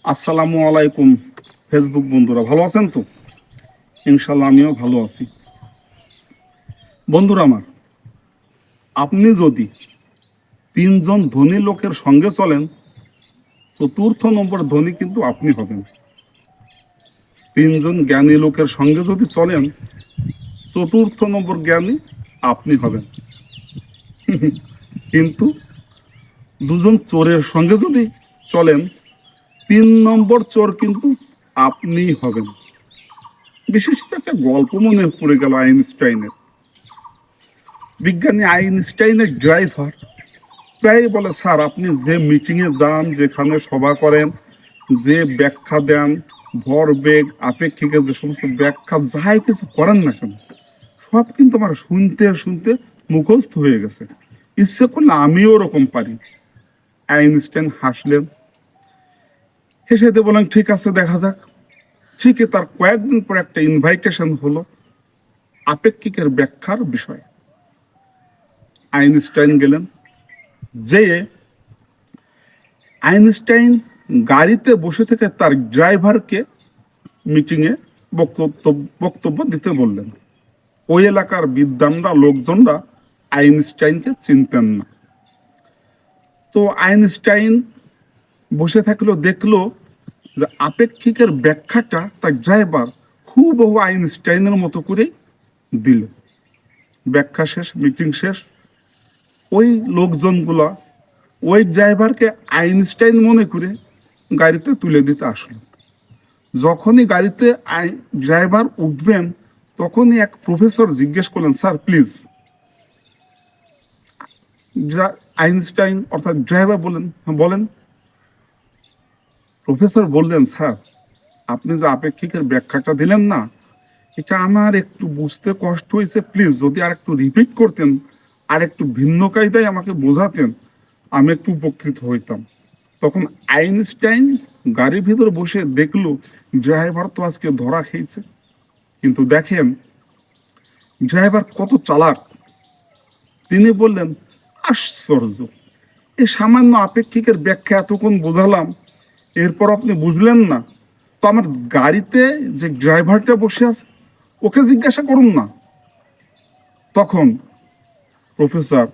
আসসালামু আলাইকুম ফেসবুক বন্ধুরা, ভালো আছেন তো? ইনশাল্লাহ আমিও ভালো আছি। বন্ধুরা আমার, আপনি যদি তিনজন ধনী লোকের সঙ্গে চলেন, চতুর্থ নম্বর ধনী কিন্তু আপনি হবেন। তিনজন জ্ঞানী লোকের সঙ্গে যদি চলেন, চতুর্থ নম্বর জ্ঞানী আপনি হবেন। কিন্তু দুজন চোরের সঙ্গে যদি চলেন, 3 নম্বর চোর কিন্তু আপনিই হবেন। বিশেষত একটা গল্প মনে পড়ে গেল আইনস্টাইনের। বিজ্ঞানী আইনস্টাইনের ড্রাইভার প্রায় বলে, স্যার আপনি যে মিটিংয়ে যান, যেখানে সভা করেন, যে ব্যাখ্যা দেন, ভরবেগ আপেক্ষিকের যে সমস্ত ব্যাখ্যা যাই কিছু করেন না কেন, সব কিন্তু আমার শুনতে শুনতে মুখস্থ হয়ে গেছে। ইচ্ছে করলে আমিও ওরকম পারি। আইনস্টাইন হাসলেন, হেসে দিয়ে বলেন, ঠিক আছে দেখা যাক। ঠিকই তার কয়েকদিন পর একটা ইনভাইটেশন হলো আপেক্ষিকের ব্যাখ্যার বিষয়ে। আইনস্টাইন গেলেন। যে আইনস্টাইন গাড়িতে বসে থেকে তার ড্রাইভারকে মিটিংয়ে বক্তব্য দিতে বললেন। ওই এলাকার বিদ্বানরা, লোকজনরা আইনস্টাইনকে চিনতেন না। তো আইনস্টাইন বসে থাকলো, দেখলো যে আপেক্ষিকের ব্যাখ্যাটা তার ড্রাইভার হুবহু আইনস্টাইনের মতো করে দিল। ব্যাখ্যা শেষ, মিটিং শেষ। ওই লোকজনগুলা ওই ড্রাইভারকে আইনস্টাইন মনে করে গাড়িতে তুলে দিতে আসলো। যখনই গাড়িতে ড্রাইভার উঠবেন, তখনই এক প্রফেসর জিজ্ঞেস করলেন, স্যার প্লিজ। আইনস্টাইন অর্থাৎ ড্রাইভার বলেন, হ্যাঁ বলেন। প্রফেসর বললেন, স্যার আপনি যে আপেক্ষিকের ব্যাখ্যাটা দিলেন না, এটা আমার একটু বুঝতে কষ্ট হয়েছে। প্লিজ যদি আর একটু রিপিট করতেন, আর একটু ভিন্ন কায়দায় আমাকে বোঝাতেন, আমি একটু উপকৃত হইতাম। তখন আইনস্টাইন গাড়ির ভিতরে বসে দেখলো ড্রাইভার তো আজকে ধরা খেয়েছে। কিন্তু দেখেন ড্রাইভার কত চালাক। তিনি বললেন, আশ্চর্য, এই সামান্য আপেক্ষিকের ব্যাখ্যা এতক্ষণ বোঝালাম, এরপর আপনি বুঝলেন না? তো আমার গাড়িতে যে ড্রাইভারটা বসে আছে, ওকে জিজ্ঞাসা করুন না। তখন প্রফেসর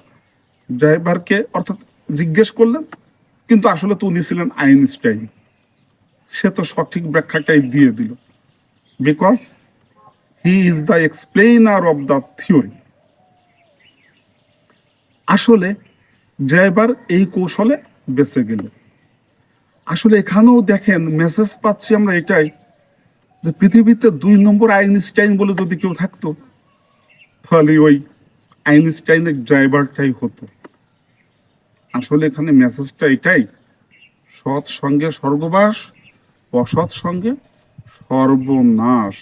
ড্রাইভারকে অর্থাৎ জিজ্ঞেস করলেন, কিন্তু আসলে তো উনি ছিলেন আইনস্টাইন। সে তো সঠিক ব্যাখ্যাটাই দিয়ে দিল, because he is the explainer of the theory. আসলে ড্রাইভার এই কৌশলে বেঁচে গেল। আসলে এখানেও দেখেন মেসেজ পাচ্ছি আমরা এটাই, যে পৃথিবীতে 2 নম্বর আইনস্টাইন বলে যদি কেউ থাকতো, তাহলে ওই আইনস্টাইনের ড্রাইভারটাই হতো। আসলে এখানে মেসেজটা এটাই, সৎ সঙ্গে স্বর্গবাস, অসৎ সঙ্গে সর্বনাশ।